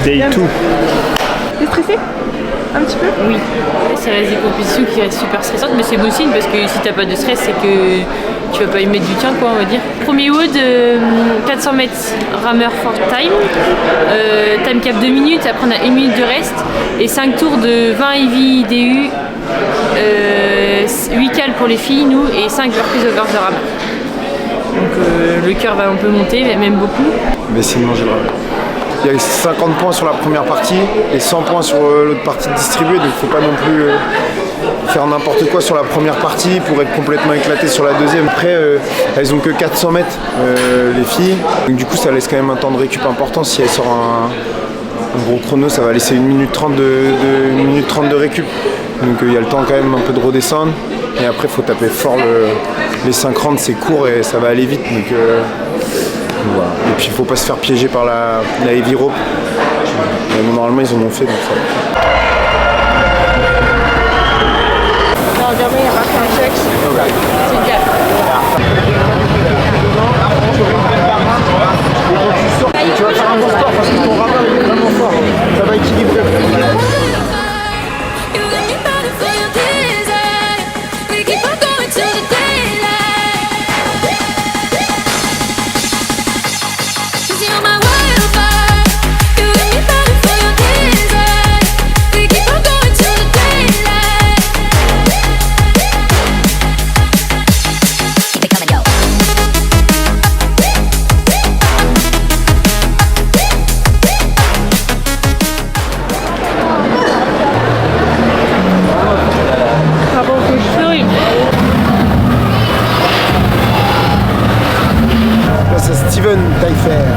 Day 2. T'es stressé? Un petit peu? Oui. Ça reste des compétitions qui restent super stressantes, mais c'est bon signe parce que si t'as pas de stress, c'est que tu vas pas y mettre du tien, quoi, on va dire. Premier wood, 400 mètres rameur for time. Time cap 2 minutes, après on a 1 minute de reste. Et 5 tours de 20 heavy DU, 8 cales pour les filles, nous, et 5 burpees over the rameur. Donc le cœur va un peu monter, même beaucoup. Mais c'est de manger le rameur. Il y a 50 points sur la première partie et 100 points sur l'autre partie distribuée, donc il ne faut pas non plus faire n'importe quoi sur la première partie pour être complètement éclaté sur la deuxième. Après, elles ont que 400 mètres, les filles, donc du coup ça laisse quand même un temps de récup important. Si elles sortent un gros chrono, ça va laisser 1 minute 30 de récup. Donc il y a le temps quand même un peu de redescendre. Et après, il faut taper fort les 50, c'est court et ça va aller vite. Donc, voilà. Et puis il faut pas se faire piéger par la heavy rope. Mais normalement ils en ont fait, donc ça va. Non, regardez, il y a marqué un check. C'est une gaffe. Et tu vas faire un bon score parce que ton rameur il est vraiment fort. Ça va équilibrer.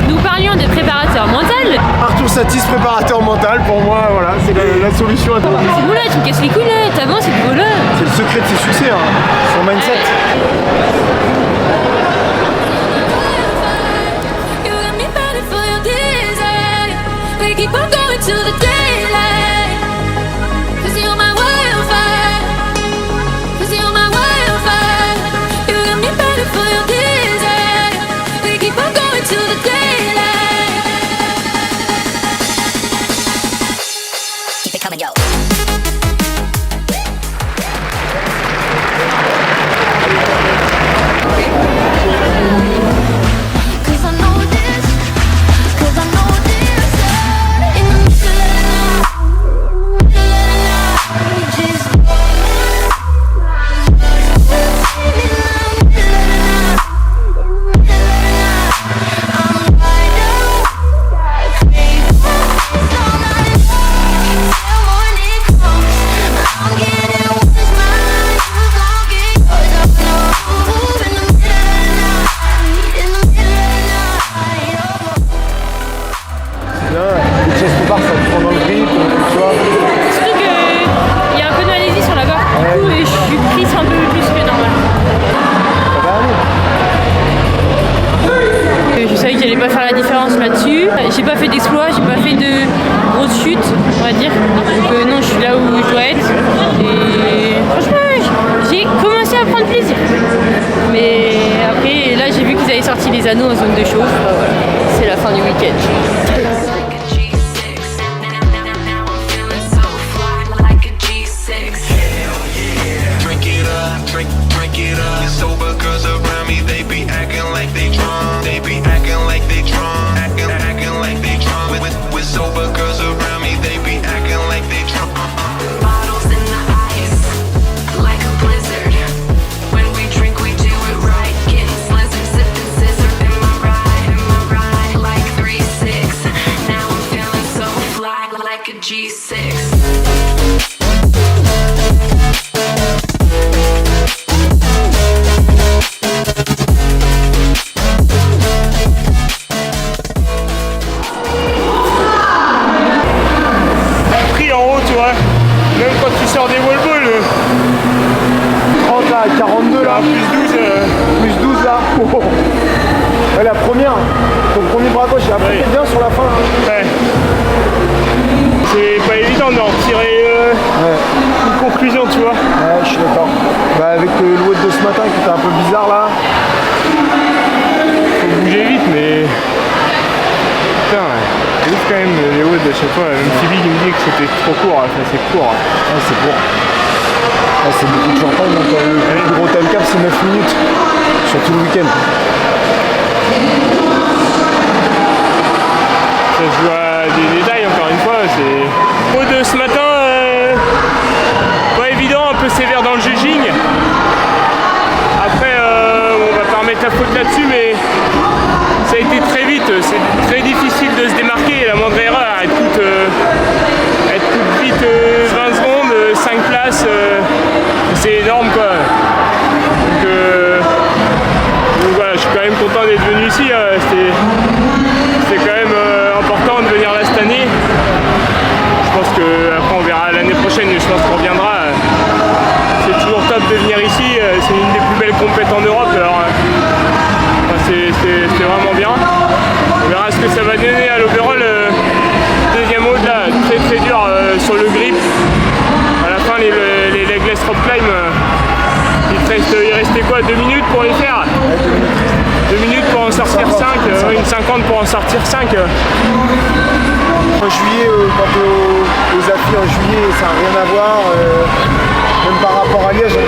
Nous parlions de préparateur mental. Arthur Satis, préparateur mental, pour moi, voilà, c'est la solution à tout. C'est bon là, tu me casses les couilles là, t'avances et tu là. C'est le secret de ses succès, hein, son mindset. J'ai pas fait d'exploit, j'ai pas fait de grosses chutes, on va dire. Donc non, je suis là où je dois être. Et franchement, j'ai commencé à prendre plaisir. Mais après, là, j'ai vu qu'ils avaient sorti les anneaux en zone de chauffe. Bah, voilà, c'est la fin du week-end. Même quand tu sors des wall balls, 30 là, 42 là, plus 12 là. Oh. Ouais, la première, ton premier bras gauche, il a pris bien sur la fin. Hein. Ouais. C'est pas évident d'en retirer une conclusion, tu vois. Ouais, je suis d'accord. Bah, avec le WOD de ce matin qui était un peu bizarre là. Faut bouger vite, mais putain, c'est ouf quand même les WOD. méthode à chaque fois. Même Phoebe il me dit que c'était trop court, enfin c'est court. Ouais, c'est court. Ouais, c'est beaucoup de short time. Donc, le plus gros time cap, c'est 9 minutes sur tout le week-end. Ça se joue à des détails, encore une fois. Au de ce matin, pas évident, un peu sévère dans le judging. Après, on va pas remettre la faute là-dessus, mais ça a été très vite. C'est très difficile de se démarquer. La moindre erreur, elle coûte vite 20 secondes, 5 places. C'est énorme, quoi. Donc voilà, je suis quand même content d'être venu ici. C'était quand même important de venir là cette année. Je pense qu'après on verra l'année prochaine, je pense qu'on reviendra. C'est toujours top de venir ici, c'est une des plus belles compétitions en Europe. Alors, c'est vraiment bien. On verra ce que ça va donner à l'overall. Deuxième mode là, très très dur sur le grip. À la fin les legless rope climb, il restait quoi, 2 minutes pour les faire. 2 minutes pour en sortir 5, une 50 pour en sortir 5. En juillet, quand aux affiches en juillet, ça n'a rien à voir. Même par rapport à Liège, le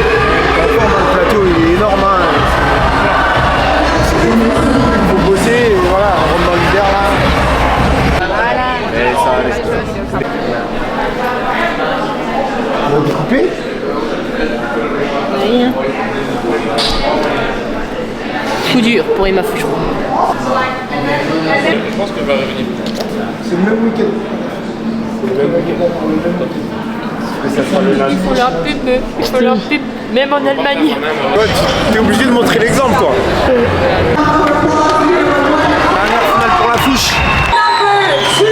plateau il est énorme. Hein. Il faut bosser et voilà, on rentre dans l'hiver là. Et ça reste. On va découper. Rien. Coup dur pour Emma Fouchon. Je pense qu'elle va revenir. C'est le même week-end. Il faut leur pub, même en Allemagne. Ouais, tu es obligé de montrer l'exemple quoi. Dernière finale pour la Fouche. Number 2,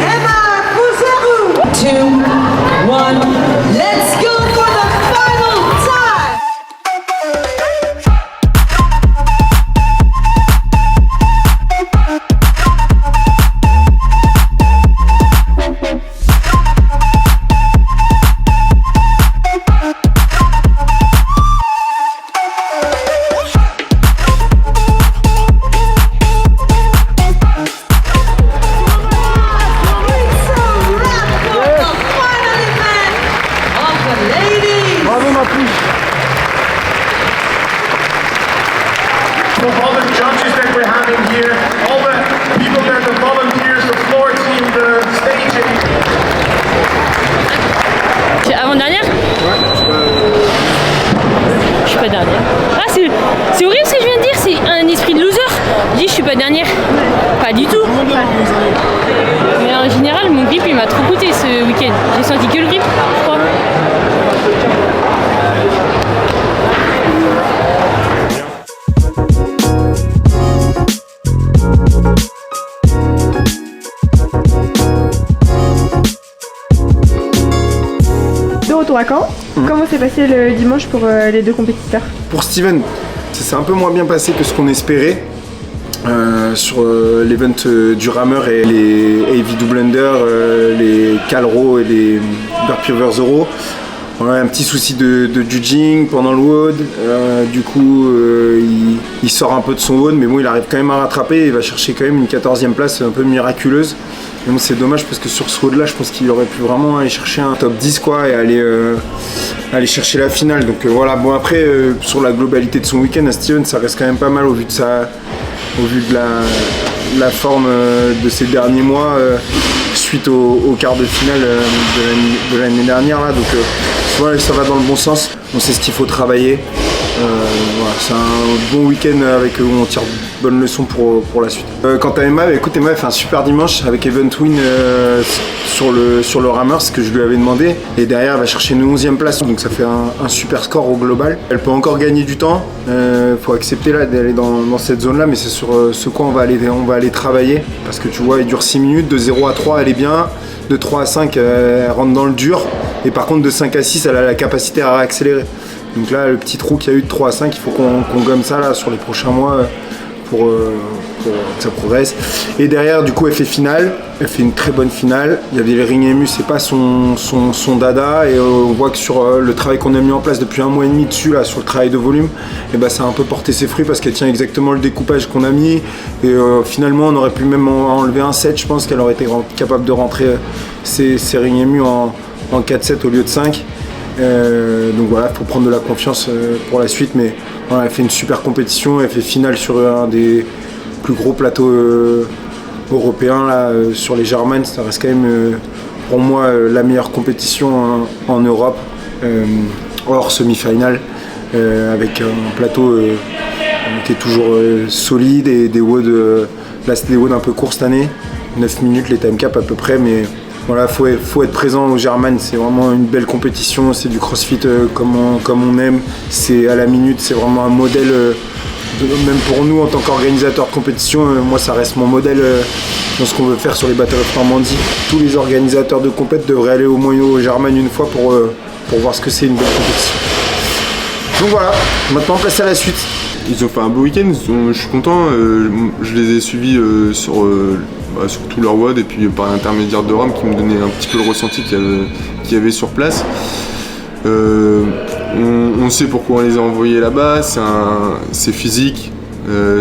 Emma Foucherou. 2, 1, let's go for the final time. Bravo ma Fouche. For all the judges that we're having here, all the people that the volunteers, the floor team, the staging. Avant-dernière ? Je suis pas dernière. Ah, c'est horrible ce que je viens de dire, c'est un esprit de loser. Je dis je suis pas dernière. Pas du tout. Mais en général, mon grip il m'a trop coûté ce week-end. J'ai senti que le grip, je crois. De retour à Caen, comment s'est passé le dimanche pour les deux compétiteurs? Pour Steven, ça s'est un peu moins bien passé que ce qu'on espérait. Sur l'event du rameur et les AV double under, les Calro et les Burpee over Zero. On a un petit souci de judging pendant le WOD, du coup il sort un peu de son WOD, mais bon il arrive quand même à rattraper, il va chercher quand même une 14e place un peu miraculeuse. Mais bon, c'est dommage parce que sur ce WOD là je pense qu'il aurait pu vraiment aller chercher un top 10 quoi, et aller chercher la finale. Donc voilà, bon après sur la globalité de son week-end à Steven ça reste quand même pas mal au vu de la forme de ces derniers mois suite au quart de finale de l'année dernière là. Donc voilà, ça va dans le bon sens, on sait ce qu'il faut travailler. Voilà, c'est un bon week-end avec où on tire de bonnes leçons pour la suite. Quant à Emma, écoute, Emma elle fait un super dimanche avec Event Win sur le rameur, ce que je lui avais demandé, et derrière elle va chercher une 11e place, donc ça fait un super score au global. Elle peut encore gagner du temps, faut accepter là d'aller dans cette zone là, mais c'est sur ce quoi on va aller travailler, parce que tu vois il dure 6 minutes, de 0 à 3 elle est bien, de 3 à 5 elle rentre dans le dur, et par contre de 5 à 6 elle a la capacité à réaccélérer. Donc là, le petit trou qu'il y a eu de 3 à 5, il faut qu'on gomme ça là sur les prochains mois pour que ça progresse. Et derrière, du coup, elle fait finale. Elle fait une très bonne finale. Il y avait les Ring-Emu, c'est pas son dada. Et on voit que sur le travail qu'on a mis en place depuis 1 mois et demi dessus, là, sur le travail de volume, et ben, ça a un peu porté ses fruits parce qu'elle tient exactement le découpage qu'on a mis. Et finalement, on aurait pu même enlever un set. Je pense qu'elle aurait été capable de rentrer ses Ring-Emu en 4-7 au lieu de 5. Donc voilà, il faut prendre de la confiance pour la suite. Mais voilà, elle fait une super compétition. Elle fait finale sur un des plus gros plateaux européens là, sur les Germanes. Ça reste quand même pour moi la meilleure compétition en Europe, hors semi-finale, avec un plateau qui est toujours solide et des WOD, là c'est des WOD un peu courts cette année, 9 minutes les time cap à peu près, mais voilà, faut être présent au Germanes, c'est vraiment une belle compétition, c'est du crossfit comme on aime, c'est à la minute, c'est vraiment un modèle, même pour nous en tant qu'organisateurs de compétition, moi ça reste mon modèle dans ce qu'on veut faire sur les Battle of Normandie. Tous les organisateurs de compète devraient aller au moins au Germanes une fois pour voir ce que c'est une belle compétition. Donc voilà, maintenant place à la suite. Ils ont fait un beau week-end, je suis content, je les ai suivis sur tout leur WOD et puis par l'intermédiaire de Rome qui me donnait un petit peu le ressenti qu'il y avait sur place. On sait pourquoi on les a envoyés là-bas, c'est physique,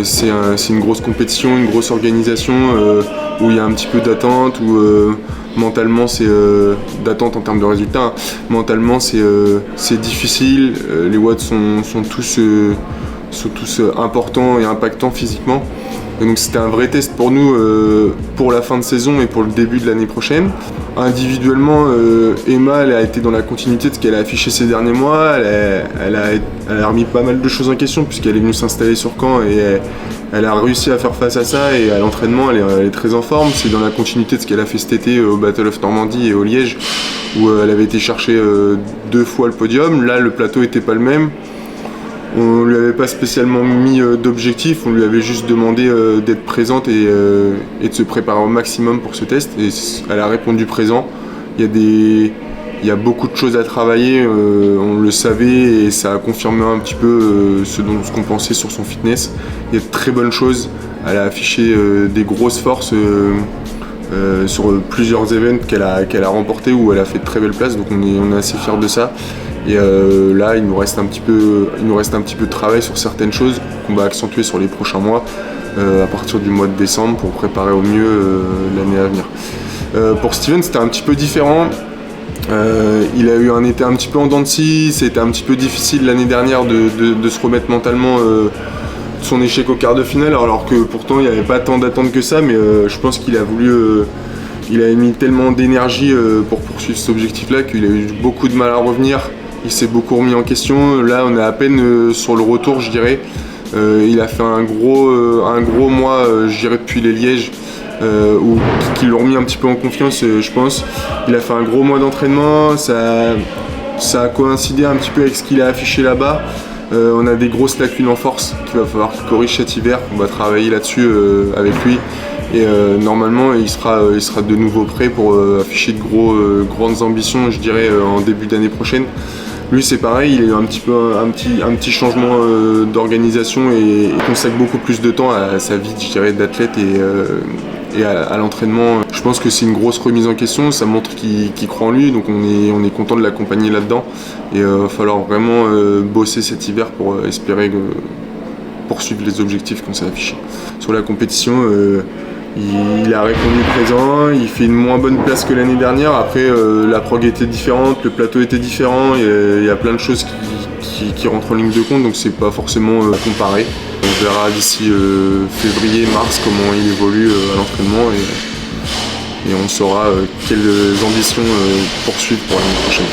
c'est une grosse compétition, une grosse organisation où il y a un petit peu d'attente, où mentalement c'est d'attente en termes de résultats. Mentalement c'est difficile, les WOD sont tous importants et impactants physiquement. Et donc c'était un vrai test pour nous pour la fin de saison et pour le début de l'année prochaine. Individuellement, Emma elle a été dans la continuité de ce qu'elle a affiché ces derniers mois. Elle a remis pas mal de choses en question puisqu'elle est venue s'installer sur Caen et elle a réussi à faire face à ça et à l'entraînement elle est très en forme. C'est dans la continuité de ce qu'elle a fait cet été au Battle of Normandie et au Liège où elle avait été chercher 2 fois le podium. Là le plateau était pas le même. On lui avait pas spécialement mis d'objectif, on lui avait juste demandé d'être présente et de se préparer au maximum pour ce test. Et elle a répondu présent. Il y a beaucoup de choses à travailler, on le savait et ça a confirmé un petit peu ce qu'on pensait sur son fitness. Il y a de très bonnes choses. Elle a affiché des grosses forces sur plusieurs événements qu'elle a remportés où elle a fait de très belles places. Donc on est assez fiers de ça. Et là, il nous reste un petit peu de travail sur certaines choses qu'on va accentuer sur les prochains mois à partir du mois de décembre pour préparer au mieux l'année à venir. Pour Steven, c'était un petit peu différent. Il a eu un été un petit peu en dents de scie. C'était un petit peu difficile l'année dernière de se remettre mentalement de son échec au quart de finale, alors que pourtant il n'y avait pas tant d'attentes que ça, mais je pense qu'il a voulu... il a mis tellement d'énergie pour poursuivre cet objectif-là qu'il a eu beaucoup de mal à revenir. Il s'est beaucoup remis en question. Là, on est à peine sur le retour, je dirais. Il a fait un gros mois, je dirais, depuis les Lièges, qui l'ont remis un petit peu en confiance, je pense. Il a fait un gros mois d'entraînement. Ça a coïncidé un petit peu avec ce qu'il a affiché là-bas. On a des grosses lacunes en force qu'il va falloir qu'il corrige cet hiver. On va travailler là-dessus avec lui. Et normalement, il sera de nouveau prêt pour afficher de grandes ambitions, je dirais, en début d'année prochaine. Lui, c'est pareil, il a eu un petit changement d'organisation et il consacre beaucoup plus de temps à sa vie, je dirais, d'athlète et à l'entraînement. Je pense que c'est une grosse remise en question, ça montre qu'il croit en lui, donc on est content de l'accompagner là-dedans. Et il va falloir vraiment bosser cet hiver pour espérer poursuivre les objectifs qu'on s'est affichés. Sur la compétition, il a répondu présent, il fait une moins bonne place que l'année dernière. Après, la prog était différente, le plateau était différent, il y a plein de choses qui rentrent en ligne de compte, donc c'est pas forcément comparé. On verra d'ici février, mars comment il évolue à l'entraînement et on saura quelles ambitions poursuivre pour l'année prochaine.